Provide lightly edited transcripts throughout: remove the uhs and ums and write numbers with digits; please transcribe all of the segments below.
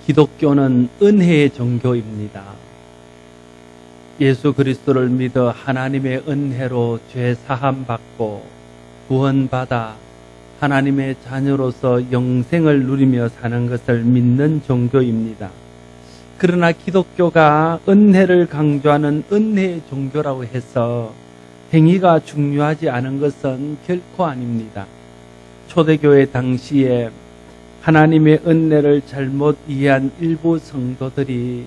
기독교는 은혜의 종교입니다. 예수 그리스도를 믿어 하나님의 은혜로 죄 사함 받고 구원받아 하나님의 자녀로서 영생을 누리며 사는 것을 믿는 종교입니다. 그러나 기독교가 은혜를 강조하는 은혜의 종교라고 해서 행위가 중요하지 않은 것은 결코 아닙니다. 초대교회 당시에 하나님의 은혜를 잘못 이해한 일부 성도들이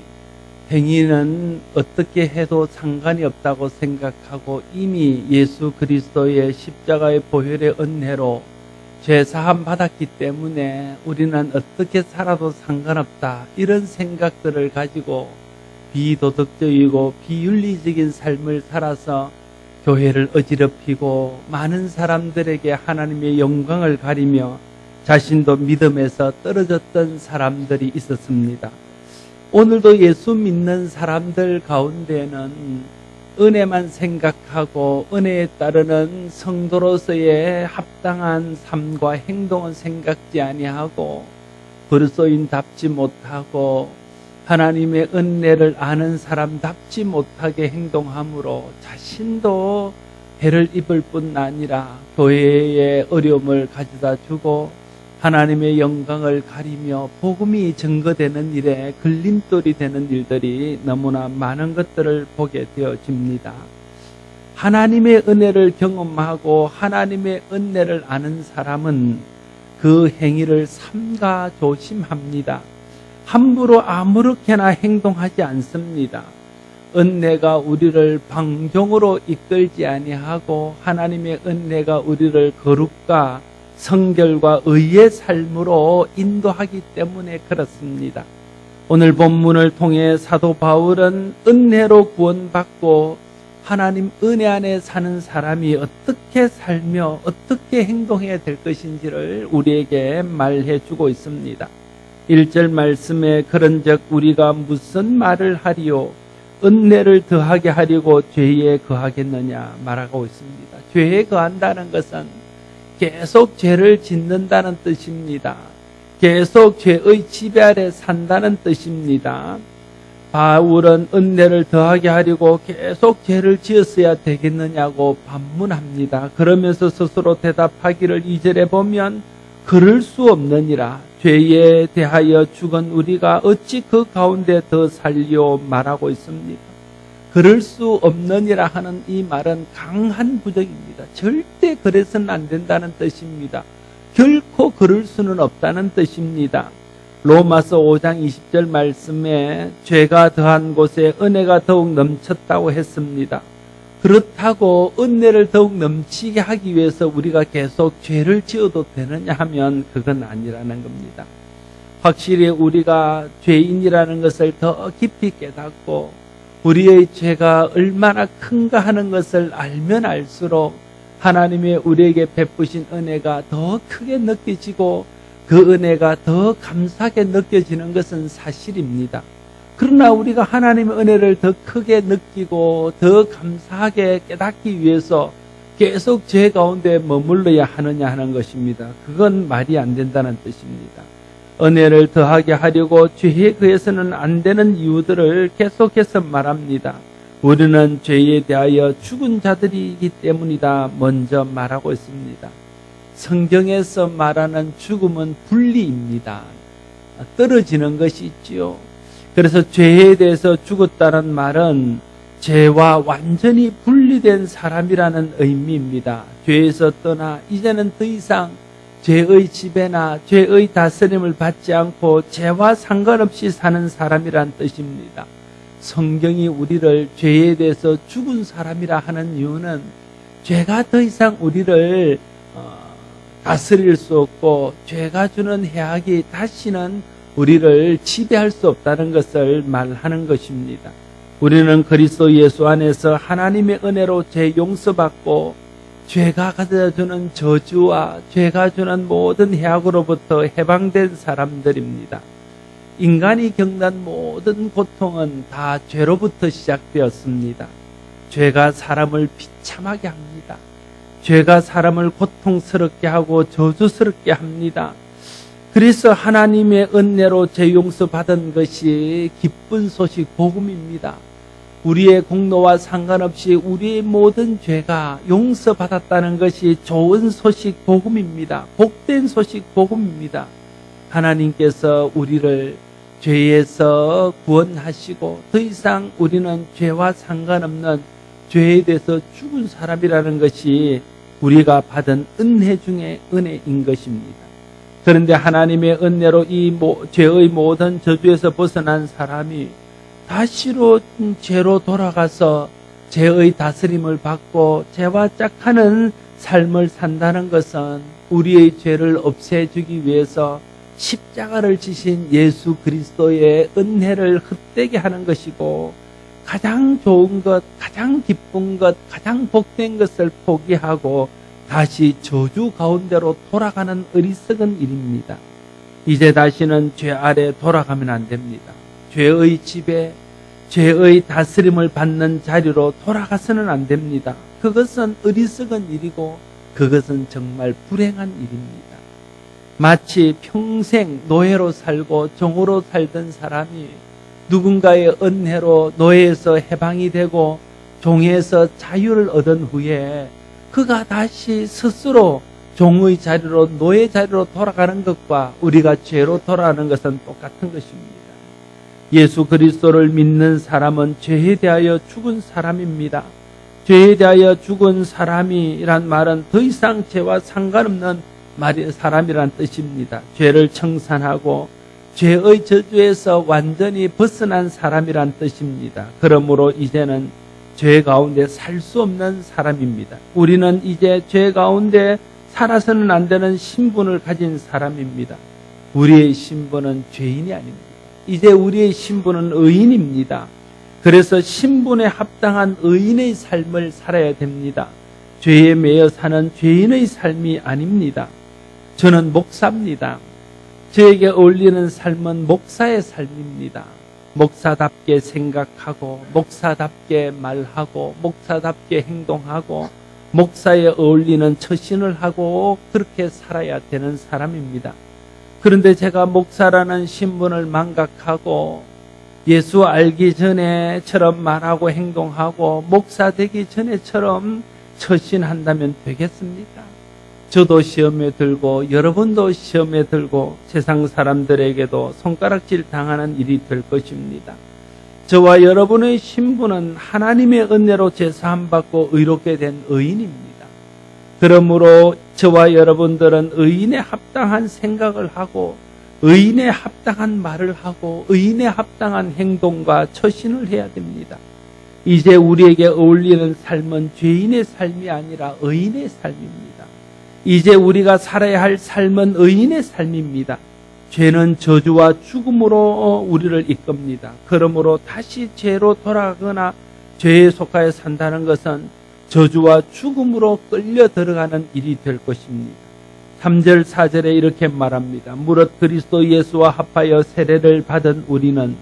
행위는 어떻게 해도 상관이 없다고 생각하고 이미 예수 그리스도의 십자가의 보혈의 은혜로 죄사함 받았기 때문에 우리는 어떻게 살아도 상관없다, 이런 생각들을 가지고 비도덕적이고 비윤리적인 삶을 살아서 교회를 어지럽히고 많은 사람들에게 하나님의 영광을 가리며 자신도 믿음에서 떨어졌던 사람들이 있었습니다. 오늘도 예수 믿는 사람들 가운데는 은혜만 생각하고 은혜에 따르는 성도로서의 합당한 삶과 행동은 생각지 아니하고 그리스도인답지 못하고 하나님의 은혜를 아는 사람답지 못하게 행동함으로 자신도 해를 입을 뿐 아니라 교회의 어려움을 가져다 주고 하나님의 영광을 가리며 복음이 증거되는 일에 걸림돌이 되는 일들이 너무나 많은 것들을 보게 되어집니다. 하나님의 은혜를 경험하고 하나님의 은혜를 아는 사람은 그 행위를 삼가 조심합니다. 함부로 아무렇게나 행동하지 않습니다. 은혜가 우리를 방종으로 이끌지 아니하고 하나님의 은혜가 우리를 거룩과 성결과 의의 삶으로 인도하기 때문에 그렇습니다. 오늘 본문을 통해 사도 바울은 은혜로 구원받고 하나님 은혜 안에 사는 사람이 어떻게 살며 어떻게 행동해야 될 것인지를 우리에게 말해 주고 있습니다. 1절 말씀에 그런즉 우리가 무슨 말을 하리요 은혜를 더하게 하려고 죄에 거하겠느냐 말하고 있습니다. 죄에 거한다는 것은 계속 죄를 짓는다는 뜻입니다. 계속 죄의 지배 아래 산다는 뜻입니다. 바울은 은혜를 더하게 하려고 계속 죄를 지었어야 되겠느냐고 반문합니다. 그러면서 스스로 대답하기를 2절에 보면 그럴 수 없느니라. 죄에 대하여 죽은 우리가 어찌 그 가운데 더 살려 말하고 있습니다. 그럴 수 없느니라 하는 이 말은 강한 부정입니다. 절대 그래서는 안 된다는 뜻입니다. 결코 그럴 수는 없다는 뜻입니다. 로마서 5장 20절 말씀에 죄가 더한 곳에 은혜가 더욱 넘쳤다고 했습니다. 그렇다고 은혜를 더욱 넘치게 하기 위해서 우리가 계속 죄를 지어도 되느냐 하면 그건 아니라는 겁니다. 확실히 우리가 죄인이라는 것을 더 깊이 깨닫고 우리의 죄가 얼마나 큰가 하는 것을 알면 알수록 하나님의 우리에게 베푸신 은혜가 더 크게 느껴지고 그 은혜가 더 감사하게 느껴지는 것은 사실입니다. 그러나 우리가 하나님의 은혜를 더 크게 느끼고 더 감사하게 깨닫기 위해서 계속 죄 가운데 머물러야 하느냐 하는 것입니다. 그건 말이 안 된다는 뜻입니다. 은혜를 더하게 하려고 죄에 거해서는 안 되는 이유들을 계속해서 말합니다. 우리는 죄에 대하여 죽은 자들이기 때문이다 먼저 말하고 있습니다. 성경에서 말하는 죽음은 분리입니다. 떨어지는 것이 있지요. 그래서 죄에 대해서 죽었다는 말은 죄와 완전히 분리된 사람이라는 의미입니다. 죄에서 떠나 이제는 더 이상 죄의 지배나 죄의 다스림을 받지 않고 죄와 상관없이 사는 사람이란 뜻입니다. 성경이 우리를 죄에 대해서 죽은 사람이라 하는 이유는 죄가 더 이상 우리를 다스릴 수 없고 죄가 주는 해악이 다시는 우리를 지배할 수 없다는 것을 말하는 것입니다. 우리는 그리스도 예수 안에서 하나님의 은혜로 죄 용서받고 죄가 가져다주는 저주와 죄가 주는 모든 해악으로부터 해방된 사람들입니다. 인간이 겪는 모든 고통은 다 죄로부터 시작되었습니다. 죄가 사람을 비참하게 합니다. 죄가 사람을 고통스럽게 하고 저주스럽게 합니다. 그래서 하나님의 은혜로 죄 용서 받은 것이 기쁜 소식 복음입니다. 우리의 공로와 상관없이 우리의 모든 죄가 용서받았다는 것이 좋은 소식 복음입니다. 복된 소식 복음입니다. 하나님께서 우리를 죄에서 구원하시고 더 이상 우리는 죄와 상관없는 죄에 대해서 죽은 사람이라는 것이 우리가 받은 은혜 중에 은혜인 것입니다. 그런데 하나님의 은혜로 이 죄의 모든 저주에서 벗어난 사람이 다시로 죄로 돌아가서 죄의 다스림을 받고 죄와 짝하는 삶을 산다는 것은 우리의 죄를 없애주기 위해서 십자가를 지신 예수 그리스도의 은혜를 헛되게 하는 것이고, 가장 좋은 것, 가장 기쁜 것, 가장 복된 것을 포기하고 다시 저주 가운데로 돌아가는 어리석은 일입니다. 이제 다시는 죄 아래 돌아가면 안 됩니다. 죄의 집에, 죄의 다스림을 받는 자리로 돌아가서는 안 됩니다. 그것은 어리석은 일이고 그것은 정말 불행한 일입니다. 마치 평생 노예로 살고 종으로 살던 사람이 누군가의 은혜로 노예에서 해방이 되고 종에서 자유를 얻은 후에 그가 다시 스스로 종의 자리로, 노예 자리로 돌아가는 것과 우리가 죄로 돌아가는 것은 똑같은 것입니다. 예수 그리스도를 믿는 사람은 죄에 대하여 죽은 사람입니다. 죄에 대하여 죽은 사람이란 말은 더 이상 죄와 상관없는 사람이란 뜻입니다. 죄를 청산하고 죄의 저주에서 완전히 벗어난 사람이란 뜻입니다. 그러므로 이제는 죄 가운데 살 수 없는 사람입니다. 우리는 이제 죄 가운데 살아서는 안 되는 신분을 가진 사람입니다. 우리의 신분은 죄인이 아닙니다. 이제 우리의 신분은 의인입니다. 그래서 신분에 합당한 의인의 삶을 살아야 됩니다. 죄에 매여 사는 죄인의 삶이 아닙니다. 저는 목사입니다. 저에게 어울리는 삶은 목사의 삶입니다. 목사답게 생각하고 목사답게 말하고 목사답게 행동하고 목사에 어울리는 처신을 하고 그렇게 살아야 되는 사람입니다. 그런데 제가 목사라는 신분을 망각하고 예수 알기 전에처럼 말하고 행동하고 목사 되기 전에처럼 처신한다면 되겠습니까? 저도 시험에 들고 여러분도 시험에 들고 세상 사람들에게도 손가락질 당하는 일이 될 것입니다. 저와 여러분의 신분은 하나님의 은혜로 죄사함 받고 의롭게 된 의인입니다. 그러므로 저와 여러분들은 의인에 합당한 생각을 하고 의인에 합당한 말을 하고 의인에 합당한 행동과 처신을 해야 됩니다. 이제 우리에게 어울리는 삶은 죄인의 삶이 아니라 의인의 삶입니다. 이제 우리가 살아야 할 삶은 의인의 삶입니다. 죄는 저주와 죽음으로 우리를 이끕니다. 그러므로 다시 죄로 돌아가거나 죄에 속하여 산다는 것은 저주와 죽음으로 끌려 들어가는 일이 될 것입니다. 3절 4절에 이렇게 말합니다. 무릇 그리스도 예수와 합하여 세례를 받은 우리는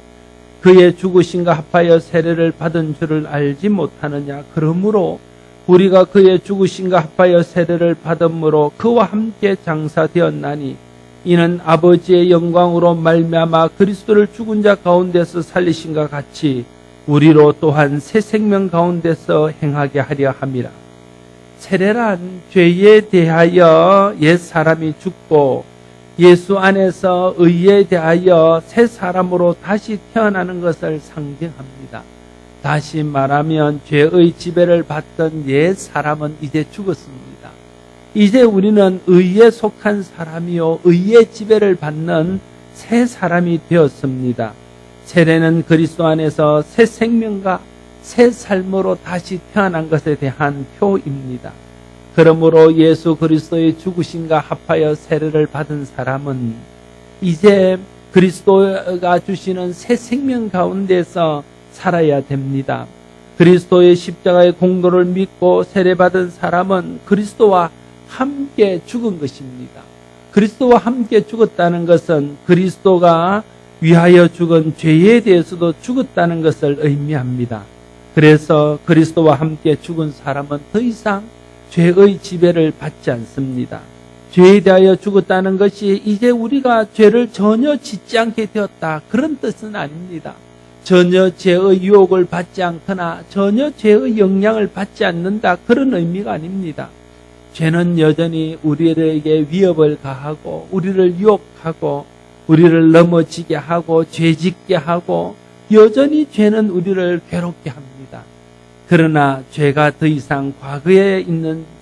그의 죽으심과 합하여 세례를 받은 줄을 알지 못하느냐. 그러므로 우리가 그의 죽으심과 합하여 세례를 받음으로 그와 함께 장사되었나니 이는 아버지의 영광으로 말미암아 그리스도를 죽은 자 가운데서 살리신과 같이 우리로 또한 새 생명 가운데서 행하게 하려 함이라. 세례란 죄에 대하여 옛 사람이 죽고 예수 안에서 의에 대하여 새 사람으로 다시 태어나는 것을 상징합니다. 다시 말하면 죄의 지배를 받던 옛 사람은 이제 죽었습니다. 이제 우리는 의에 속한 사람이요 의의 지배를 받는 새 사람이 되었습니다. 세례는 그리스도 안에서 새 생명과 새 삶으로 다시 태어난 것에 대한 표입니다. 그러므로 예수 그리스도의 죽으심과 합하여 세례를 받은 사람은 이제 그리스도가 주시는 새 생명 가운데서 살아야 됩니다. 그리스도의 십자가의 공로를 믿고 세례받은 사람은 그리스도와 함께 죽은 것입니다. 그리스도와 함께 죽었다는 것은 그리스도가 위하여 죽은 죄에 대해서도 죽었다는 것을 의미합니다. 그래서 그리스도와 함께 죽은 사람은 더 이상 죄의 지배를 받지 않습니다. 죄에 대하여 죽었다는 것이 이제 우리가 죄를 전혀 짓지 않게 되었다, 그런 뜻은 아닙니다. 전혀 죄의 유혹을 받지 않거나 전혀 죄의 영향을 받지 않는다, 그런 의미가 아닙니다. 죄는 여전히 우리에게 위협을 가하고 우리를 유혹하고 우리를 넘어지게 하고 죄짓게 하고 여전히 죄는 우리를 괴롭게 합니다. 그러나 죄가 더 이상 과거에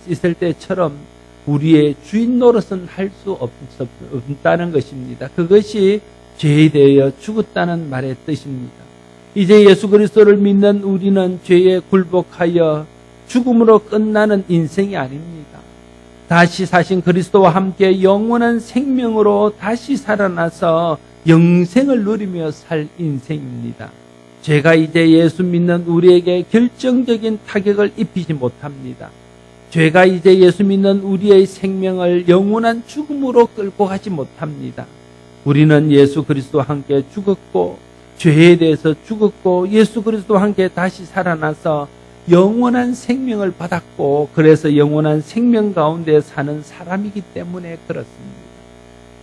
있을 때처럼 우리의 주인 노릇은 할 수 없다는 것입니다. 그것이 죄에 대하여 죽었다는 말의 뜻입니다. 이제 예수 그리스도를 믿는 우리는 죄에 굴복하여 죽음으로 끝나는 인생이 아닙니다. 다시 사신 그리스도와 함께 영원한 생명으로 다시 살아나서 영생을 누리며 살 인생입니다. 죄가 이제 예수 믿는 우리에게 결정적인 타격을 입히지 못합니다. 죄가 이제 예수 믿는 우리의 생명을 영원한 죽음으로 끌고 가지 못합니다. 우리는 예수 그리스도와 함께 죽었고 죄에 대해서 죽었고 예수 그리스도와 함께 다시 살아나서 영원한 생명을 받았고 그래서 영원한 생명 가운데 사는 사람이기 때문에 그렇습니다.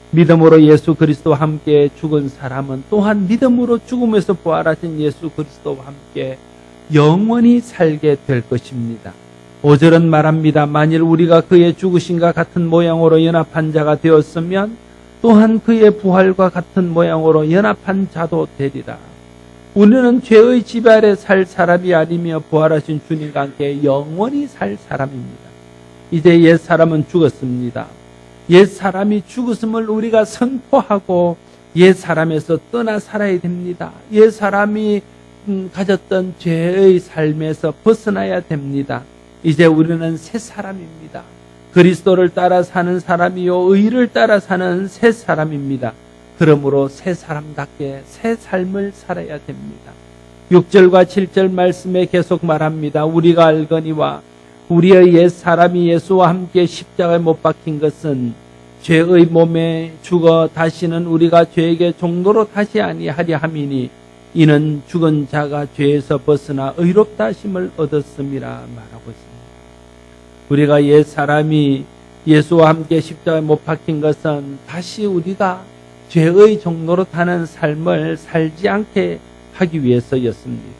믿음으로 예수 그리스도와 함께 죽은 사람은 또한 믿음으로 죽음에서 부활하신 예수 그리스도와 함께 영원히 살게 될 것입니다. 5절은 말합니다. 만일 우리가 그의 죽으심과 같은 모양으로 연합한 자가 되었으면 또한 그의 부활과 같은 모양으로 연합한 자도 되리라. 우리는 죄의 지배 아래 살 사람이 아니며 부활하신 주님과 함께 영원히 살 사람입니다. 이제 옛 사람은 죽었습니다. 옛 사람이 죽었음을 우리가 선포하고 옛 사람에서 떠나 살아야 됩니다. 옛 사람이 가졌던 죄의 삶에서 벗어나야 됩니다. 이제 우리는 새 사람입니다. 그리스도를 따라 사는 사람이요 의를 따라 사는 새 사람입니다. 그러므로 새 사람답게 새 삶을 살아야 됩니다. 6절과 7절 말씀에 계속 말합니다. 우리가 알거니와 우리의 옛 사람이 예수와 함께 십자가에 못 박힌 것은 죄의 몸에 죽어 다시는 우리가 죄에게 종로로 다시 아니하려 함이니 이는 죽은 자가 죄에서 벗어나 의롭다 하심을 얻었음이라 말하고 있습니다. 우리가 옛 사람이 예수와 함께 십자가에 못 박힌 것은 다시 우리가 죄의 종로로 타는 삶을 살지 않게 하기 위해서였습니다.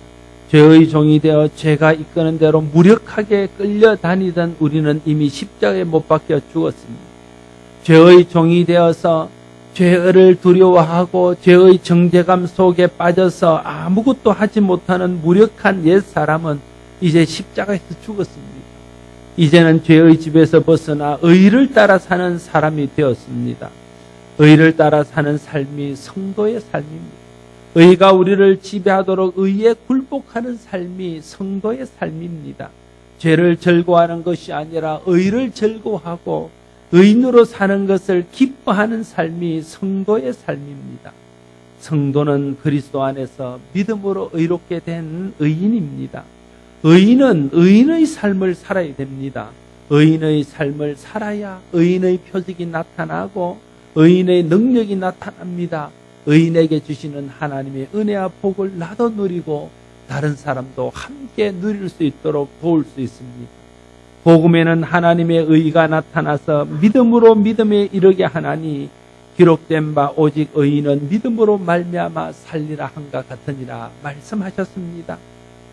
죄의 종이 되어 죄가 이끄는 대로 무력하게 끌려다니던 우리는 이미 십자가에 못 박혀 죽었습니다. 죄의 종이 되어서 죄를 두려워하고 죄의 정죄감 속에 빠져서 아무것도 하지 못하는 무력한 옛 사람은 이제 십자가에서 죽었습니다. 이제는 죄의 집에서 벗어나 의를 따라 사는 사람이 되었습니다. 의를 따라 사는 삶이 성도의 삶입니다. 의가 우리를 지배하도록 의에 굴복하는 삶이 성도의 삶입니다. 죄를 절거하는 것이 아니라 의를 절거하고 의인으로 사는 것을 기뻐하는 삶이 성도의 삶입니다. 성도는 그리스도 안에서 믿음으로 의롭게 된 의인입니다. 의인은 의인의 삶을 살아야 됩니다. 의인의 삶을 살아야 의인의 표적이 나타나고 의인의 능력이 나타납니다. 의인에게 주시는 하나님의 은혜와 복을 나도 누리고 다른 사람도 함께 누릴 수 있도록 도울 수 있습니다. 복음에는 하나님의 의가 나타나서 믿음으로 믿음에 이르게 하나니 기록된 바 오직 의인은 믿음으로 말미암아 살리라 한가 같으니라 말씀하셨습니다.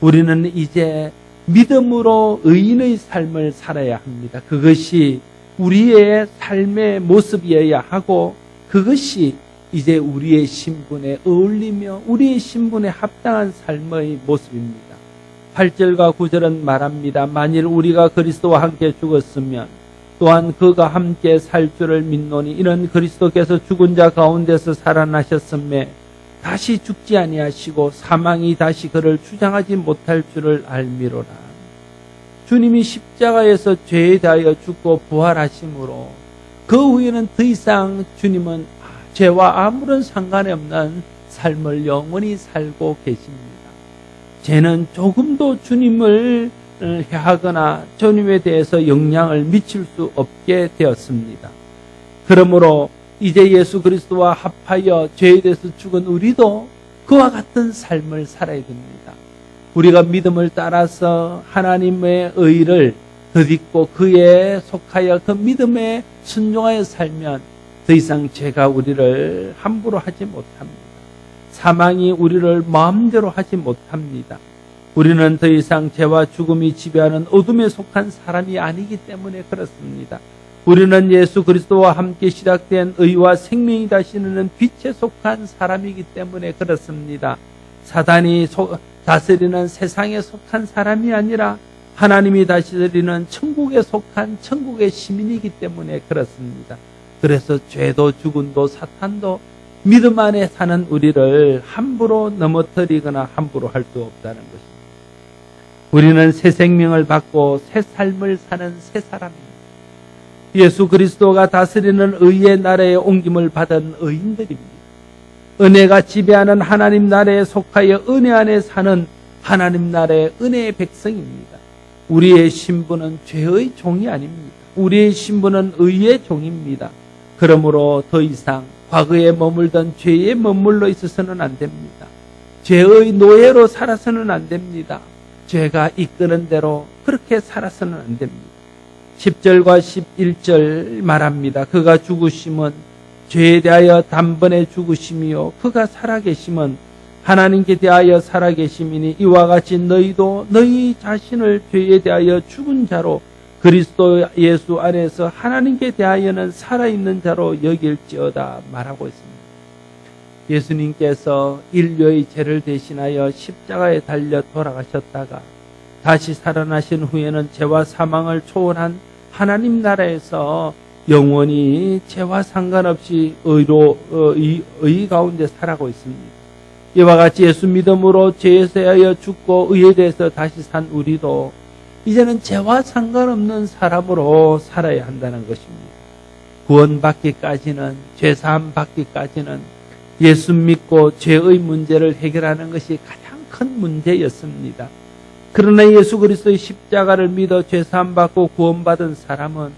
우리는 이제 믿음으로 의인의 삶을 살아야 합니다. 그것이 우리의 삶의 모습이어야 하고 그것이 이제 우리의 신분에 어울리며 우리의 신분에 합당한 삶의 모습입니다. 8절과 9절은 말합니다. 만일 우리가 그리스도와 함께 죽었으면 또한 그가 함께 살 줄을 믿노니 이는 그리스도께서 죽은 자 가운데서 살아나셨음에 다시 죽지 아니하시고 사망이 다시 그를 주장하지 못할 줄을 알미로라. 주님이 십자가에서 죄에 대하여 죽고 부활하심으로 그 후에는 더 이상 주님은 죄와 아무런 상관이 없는 삶을 영원히 살고 계십니다. 죄는 조금도 주님을 해하거나 주님에 대해서 영향을 미칠 수 없게 되었습니다. 그러므로 이제 예수 그리스도와 합하여 죄에 대해서 죽은 우리도 그와 같은 삶을 살아야 됩니다. 우리가 믿음을 따라서 하나님의 의를 덧입고 그에 속하여 그 믿음에 순종하여 살면 더 이상 죄가 우리를 함부로 하지 못합니다. 사망이 우리를 마음대로 하지 못합니다. 우리는 더 이상 죄와 죽음이 지배하는 어둠에 속한 사람이 아니기 때문에 그렇습니다. 우리는 예수 그리스도와 함께 시작된 의와 생명이 다스리는 빛에 속한 사람이기 때문에 그렇습니다. 사단이 다스리는 세상에 속한 사람이 아니라 하나님이 다스리는 천국에 속한 천국의 시민이기 때문에 그렇습니다. 그래서 죄도 죽음도 사탄도 믿음 안에 사는 우리를 함부로 넘어뜨리거나 함부로 할 수 없다는 것입니다. 우리는 새 생명을 받고 새 삶을 사는 새 사람입니다. 예수 그리스도가 다스리는 의의 나라에 옮김을 받은 의인들입니다. 은혜가 지배하는 하나님 나라에 속하여 은혜 안에 사는 하나님 나라의 은혜의 백성입니다. 우리의 신분은 죄의 종이 아닙니다. 우리의 신분은 의의 종입니다. 그러므로 더 이상 과거에 머물던 죄에 머물러 있어서는 안 됩니다. 죄의 노예로 살아서는 안 됩니다. 죄가 이끄는 대로 그렇게 살아서는 안 됩니다. 10절과 11절 말합니다. 그가 죽으심은 죄에 대하여 단번에 죽으심이요 그가 살아계심은 하나님께 대하여 살아계심이니 이와 같이 너희도 너희 자신을 죄에 대하여 죽은 자로 그리스도 예수 안에서 하나님께 대하여는 살아있는 자로 여길지어다 말하고 있습니다. 예수님께서 인류의 죄를 대신하여 십자가에 달려 돌아가셨다가 다시 살아나신 후에는 죄와 사망을 초월한 하나님 나라에서 영원히 죄와 상관없이 의 가운데 살아가고 있습니다. 이와 같이 예수 믿음으로 죄에 대하여 죽고 의에 대해서 다시 산 우리도 이제는 죄와 상관없는 사람으로 살아야 한다는 것입니다. 구원받기까지는, 죄사함 받기까지는 예수 믿고 죄의 문제를 해결하는 것이 가장 큰 문제였습니다. 그러나 예수 그리스도의 십자가를 믿어 죄사함 받고 구원받은 사람은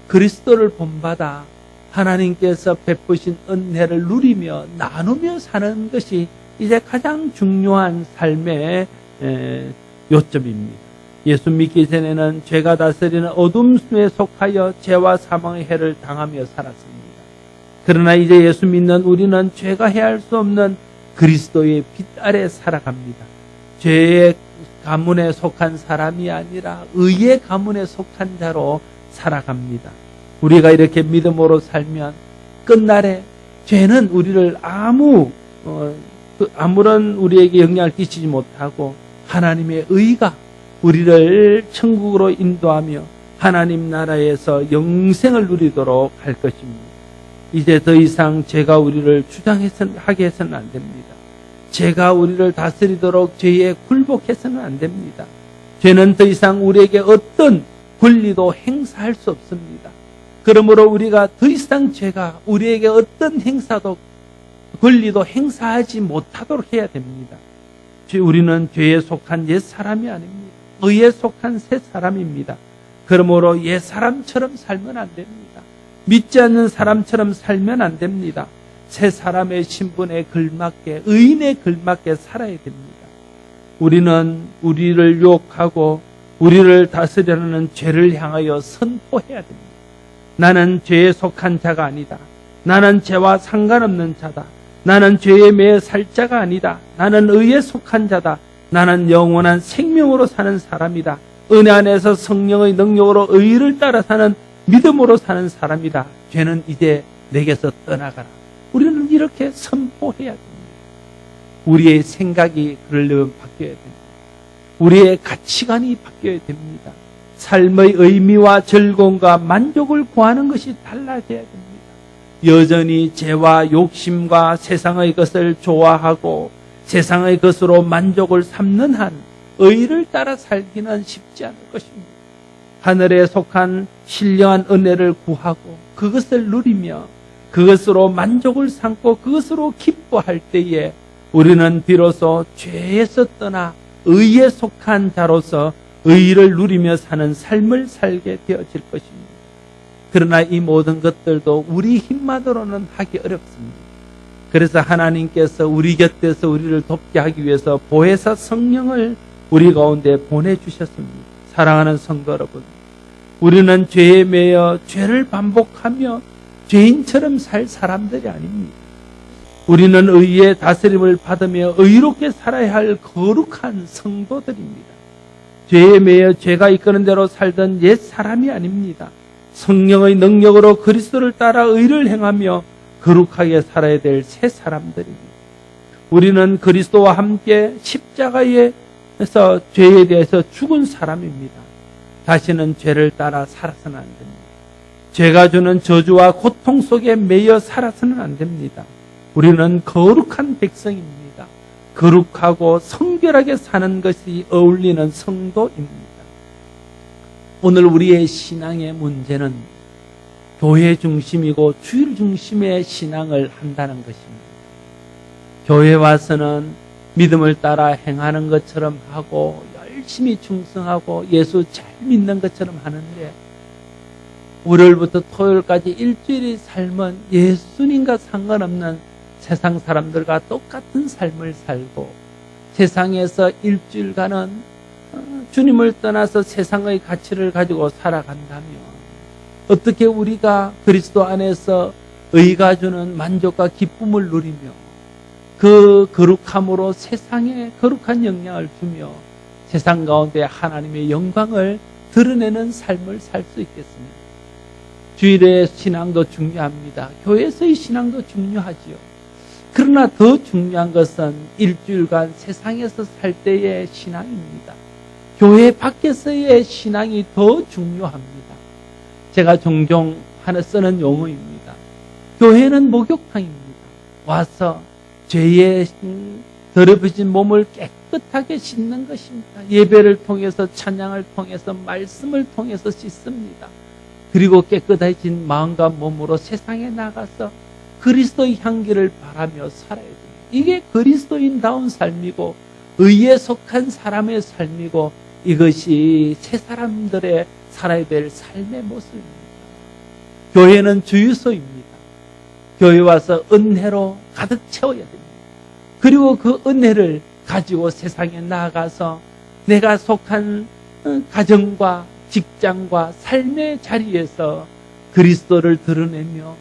그리스도를 본받아 하나님께서 베푸신 은혜를 누리며 나누며 사는 것이 이제 가장 중요한 삶의 요점입니다. 예수 믿기 전에는 죄가 다스리는 어둠에 속하여 죄와 사망의 해를 당하며 살았습니다. 그러나 이제 예수 믿는 우리는 죄가 해할 수 없는 그리스도의 빛 아래 살아갑니다. 죄의 가문에 속한 사람이 아니라 의의 가문에 속한 자로 살아갑니다. 우리가 이렇게 믿음으로 살면 끝날에 죄는 우리를 아무런 우리에게 영향을 끼치지 못하고 하나님의 의가 우리를 천국으로 인도하며 하나님 나라에서 영생을 누리도록 할 것입니다. 이제 더 이상 죄가 우리를 주장하게 해서는 안 됩니다. 죄가 우리를 다스리도록 죄에 굴복해서는 안 됩니다. 죄는 더 이상 우리에게 어떤 권리도 행사할 수 없습니다. 그러므로 우리가 더 이상 죄가 우리에게 어떤 권리도 행사하지 못하도록 해야 됩니다. 우리는 죄에 속한 옛 사람이 아닙니다. 의에 속한 새 사람입니다. 그러므로 옛 사람처럼 살면 안 됩니다. 믿지 않는 사람처럼 살면 안 됩니다. 새 사람의 신분에 걸맞게, 의인에 걸맞게 살아야 됩니다. 우리는 우리를 유혹하고 우리를 다스리려는 죄를 향하여 선포해야 됩니다. 나는 죄에 속한 자가 아니다. 나는 죄와 상관없는 자다. 나는 죄에 매여 살 자가 아니다. 나는 의에 속한 자다. 나는 영원한 생명으로 사는 사람이다. 은혜 안에서 성령의 능력으로 의를 따라 사는 믿음으로 사는 사람이다. 죄는 이제 내게서 떠나가라. 우리는 이렇게 선포해야 됩니다. 우리의 생각이 그러려면 바뀌어야 됩니다. 우리의 가치관이 바뀌어야 됩니다. 삶의 의미와 즐거움과 만족을 구하는 것이 달라져야 됩니다. 여전히 죄와 욕심과 세상의 것을 좋아하고 세상의 것으로 만족을 삼는 한 의를 따라 살기는 쉽지 않을 것입니다. 하늘에 속한 신령한 은혜를 구하고 그것을 누리며 그것으로 만족을 삼고 그것으로 기뻐할 때에 우리는 비로소 죄에서 떠나 의에 속한 자로서 의를 누리며 사는 삶을 살게 되어질 것입니다. 그러나 이 모든 것들도 우리 힘만으로는 하기 어렵습니다. 그래서 하나님께서 우리 곁에서 우리를 돕게 하기 위해서 보혜사 성령을 우리 가운데 보내주셨습니다. 사랑하는 성도 여러분, 우리는 죄에 매여 죄를 반복하며 죄인처럼 살 사람들이 아닙니다. 우리는 의의 다스림을 받으며 의롭게 살아야 할 거룩한 성도들입니다. 죄에 매여 죄가 이끄는 대로 살던 옛 사람이 아닙니다. 성령의 능력으로 그리스도를 따라 의를 행하며 거룩하게 살아야 될 새 사람들입니다. 우리는 그리스도와 함께 십자가에서 죄에 대해서 죽은 사람입니다. 다시는 죄를 따라 살아서는 안 됩니다. 죄가 주는 저주와 고통 속에 매여 살아서는 안 됩니다. 우리는 거룩한 백성입니다. 거룩하고 성결하게 사는 것이 어울리는 성도입니다. 오늘 우리의 신앙의 문제는 교회 중심이고 주일 중심의 신앙을 한다는 것입니다. 교회 와서는 믿음을 따라 행하는 것처럼 하고 열심히 충성하고 예수 잘 믿는 것처럼 하는데 월요일부터 토요일까지 일주일의 삶은 예수님과 상관없는 세상 사람들과 똑같은 삶을 살고 세상에서 일주일간은 주님을 떠나서 세상의 가치를 가지고 살아간다면 어떻게 우리가 그리스도 안에서 의가 주는 만족과 기쁨을 누리며 그 거룩함으로 세상에 거룩한 영향을 주며 세상 가운데 하나님의 영광을 드러내는 삶을 살 수 있겠습니까? 주일의 신앙도 중요합니다. 교회에서의 신앙도 중요하지요. 그러나 더 중요한 것은 일주일간 세상에서 살 때의 신앙입니다. 교회 밖에서의 신앙이 더 중요합니다. 제가 종종 하나 쓰는 용어입니다. 교회는 목욕탕입니다. 와서 죄에 더러워진 몸을 깨끗하게 씻는 것입니다. 예배를 통해서 찬양을 통해서 말씀을 통해서 씻습니다. 그리고 깨끗해진 마음과 몸으로 세상에 나가서 그리스도의 향기를 바라며 살아야 됩니다. 이게 그리스도인다운 삶이고 의에 속한 사람의 삶이고 이것이 새 사람들의 살아야 될 삶의 모습입니다. 교회는 주유소입니다. 교회 와서 은혜로 가득 채워야 됩니다. 그리고 그 은혜를 가지고 세상에 나아가서 내가 속한 가정과 직장과 삶의 자리에서 그리스도를 드러내며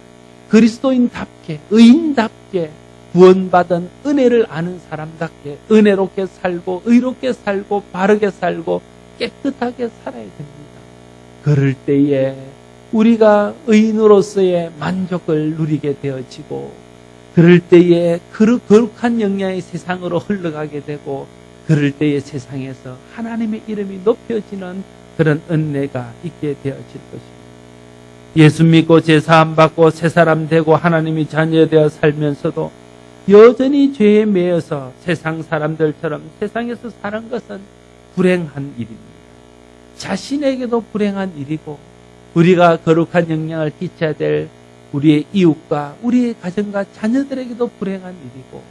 그리스도인답게 의인답게 구원받은 은혜를 아는 사람답게 은혜롭게 살고 의롭게 살고 바르게 살고 깨끗하게 살아야 됩니다. 그럴 때에 우리가 의인으로서의 만족을 누리게 되어지고 그럴 때에 거룩한 영향이 세상으로 흘러가게 되고 그럴 때에 세상에서 하나님의 이름이 높여지는 그런 은혜가 있게 되어질 것입니다. 예수 믿고 제사함 받고 새 사람 되고 하나님이 자녀되어 살면서도 여전히 죄에 매여서 세상 사람들처럼 세상에서 사는 것은 불행한 일입니다. 자신에게도 불행한 일이고 우리가 거룩한 영향을 끼쳐야 될 우리의 이웃과 우리의 가정과 자녀들에게도 불행한 일이고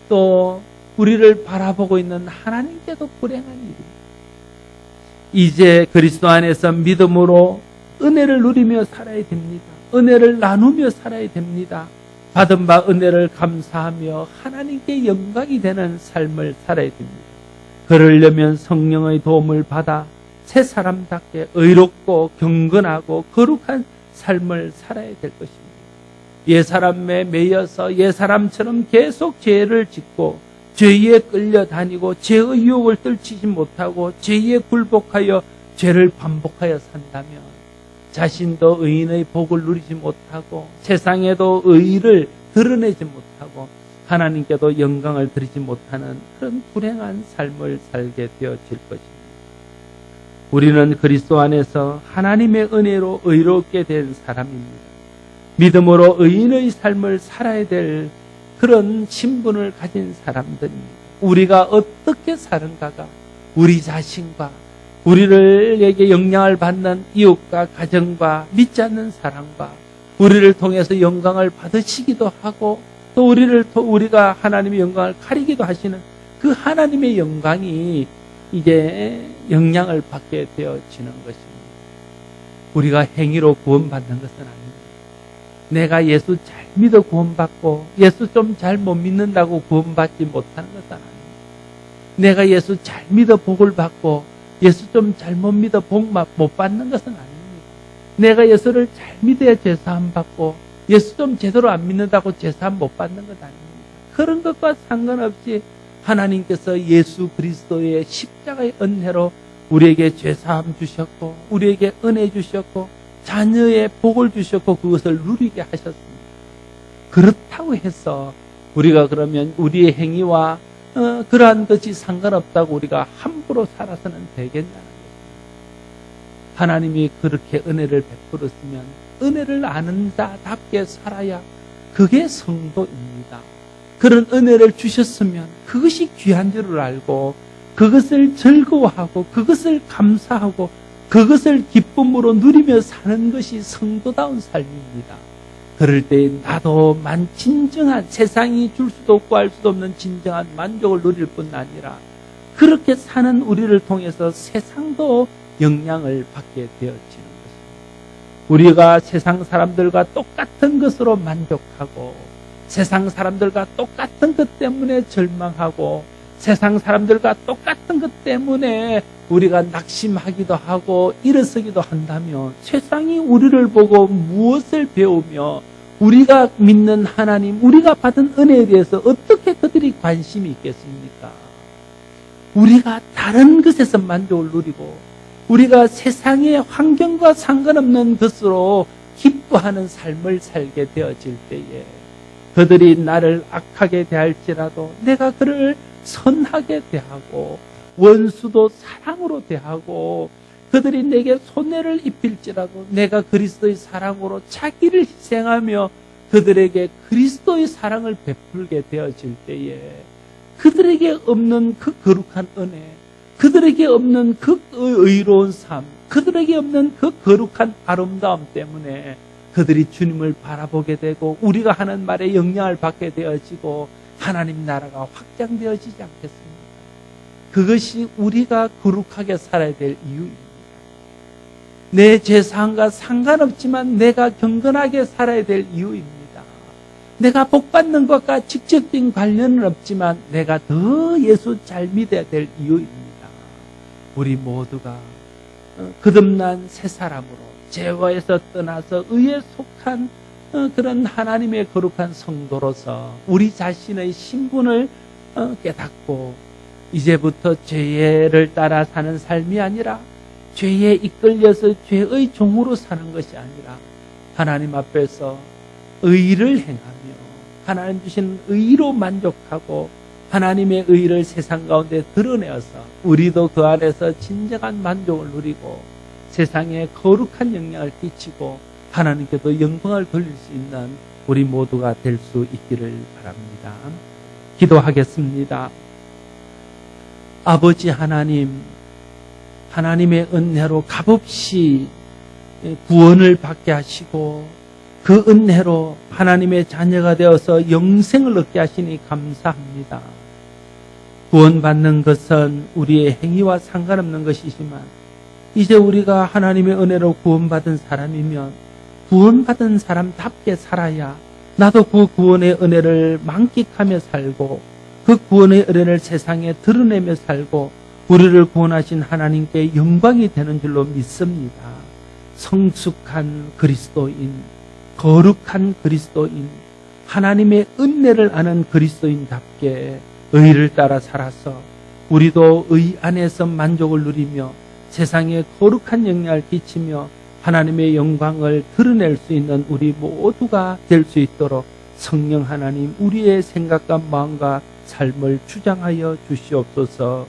또 우리를 바라보고 있는 하나님께도 불행한 일입니다. 이제 그리스도 안에서 믿음으로 은혜를 누리며 살아야 됩니다. 은혜를 나누며 살아야 됩니다. 받은 바 은혜를 감사하며 하나님께 영광이 되는 삶을 살아야 됩니다. 그러려면 성령의 도움을 받아 새 사람답게 의롭고 경건하고 거룩한 삶을 살아야 될 것입니다. 옛사람에 매여서 옛사람처럼 계속 죄를 짓고 죄에 끌려다니고 죄의 유혹을 떨치지 못하고 죄에 굴복하여 죄를 반복하여 산다면 자신도 의인의 복을 누리지 못하고 세상에도 의를 드러내지 못하고 하나님께도 영광을 드리지 못하는 그런 불행한 삶을 살게 되어질 것입니다. 우리는 그리스도 안에서 하나님의 은혜로 의롭게 된 사람입니다. 믿음으로 의인의 삶을 살아야 될 그런 신분을 가진 사람들입니다. 우리가 어떻게 사는가가 우리 자신과 우리에게 영향을 받는 이웃과 가정과 믿지 않는 사람과 우리를 통해서 영광을 받으시기도 하고 또 우리가 하나님의 영광을 가리기도 하시는 그 하나님의 영광이 이제 영향을 받게 되어지는 것입니다. 우리가 행위로 구원받는 것은 아닙니다. 내가 예수 잘 믿어 구원받고 예수 좀 잘 못 믿는다고 구원받지 못하는 것은 아닙니다. 내가 예수 잘 믿어 복을 받고 예수 좀 잘못 믿어 복 못 받는 것은 아닙니다. 내가 예수를 잘 믿어야 죄사함 받고 예수 좀 제대로 안 믿는다고 죄사함 못 받는 것 아닙니다. 그런 것과 상관없이 하나님께서 예수 그리스도의 십자가의 은혜로 우리에게 죄사함 주셨고 우리에게 은혜 주셨고 자녀의 복을 주셨고 그것을 누리게 하셨습니다. 그렇다고 해서 우리가 그러면 우리의 행위와 그러한 것이 상관없다고 우리가 함부로 살아서는 되겠냐는 것입니다. 하나님이 그렇게 은혜를 베풀었으면 은혜를 아는 자답게 살아야 그게 성도입니다. 그런 은혜를 주셨으면 그것이 귀한 줄을 알고 그것을 즐거워하고 그것을 감사하고 그것을 기쁨으로 누리며 사는 것이 성도다운 삶입니다. 그럴 때 나도 진정한 세상이 줄 수도 없고 할 수도 없는 진정한 만족을 누릴 뿐 아니라 그렇게 사는 우리를 통해서 세상도 영향을 받게 되어지는 것입니다. 우리가 세상 사람들과 똑같은 것으로 만족하고 세상 사람들과 똑같은 것 때문에 절망하고 세상 사람들과 똑같은 것 때문에 우리가 낙심하기도 하고 일어서기도 한다면 세상이 우리를 보고 무엇을 배우며 우리가 믿는 하나님, 우리가 받은 은혜에 대해서 어떻게 그들이 관심이 있겠습니까? 우리가 다른 것에서 만족을 누리고 우리가 세상의 환경과 상관없는 것으로 기뻐하는 삶을 살게 되어질 때에 그들이 나를 악하게 대할지라도 내가 그를 선하게 대하고 원수도 사랑으로 대하고 그들이 내게 손해를 입힐지라도 내가 그리스도의 사랑으로 자기를 희생하며 그들에게 그리스도의 사랑을 베풀게 되어질 때에 그들에게 없는 그 거룩한 은혜, 그들에게 없는 그 의로운 삶, 그들에게 없는 그 거룩한 아름다움 때문에 그들이 주님을 바라보게 되고 우리가 하는 말에 영향을 받게 되어지고 하나님 나라가 확장되어지지 않겠습니까? 그것이 우리가 거룩하게 살아야 될 이유입니다. 내 죄사함과 상관없지만 내가 경건하게 살아야 될 이유입니다. 내가 복받는 것과 직접적인 관련은 없지만 내가 더 예수 잘 믿어야 될 이유입니다. 우리 모두가 거듭난 새 사람으로 죄와에서 떠나서 의에 속한 그런 하나님의 거룩한 성도로서 우리 자신의 신분을 깨닫고 이제부터 죄를 따라 사는 삶이 아니라 죄에 이끌려서 죄의 종으로 사는 것이 아니라 하나님 앞에서 의를 행하며 하나님 주신 의로 만족하고 하나님의 의를 세상 가운데 드러내어서 우리도 그 안에서 진정한 만족을 누리고 세상에 거룩한 영향을 끼치고 하나님께도 영광을 돌릴 수 있는 우리 모두가 될 수 있기를 바랍니다. 기도하겠습니다. 아버지 하나님, 하나님의 은혜로 값없이 구원을 받게 하시고 그 은혜로 하나님의 자녀가 되어서 영생을 얻게 하시니 감사합니다. 구원받는 것은 우리의 행위와 상관없는 것이지만 이제 우리가 하나님의 은혜로 구원받은 사람이면 구원받은 사람답게 살아야 나도 그 구원의 은혜를 만끽하며 살고 그 구원의 은혜를 세상에 드러내며 살고 우리를 구원하신 하나님께 영광이 되는 줄로 믿습니다. 성숙한 그리스도인, 거룩한 그리스도인, 하나님의 은혜를 아는 그리스도인답게 의를 따라 살아서 우리도 의 안에서 만족을 누리며 세상에 거룩한 영향을 끼치며 하나님의 영광을 드러낼 수 있는 우리 모두가 될 수 있도록 성령 하나님 우리의 생각과 마음과 삶을 주장하여 주시옵소서.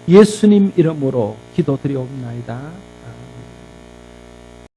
예수님 이름으로 기도드리옵나이다.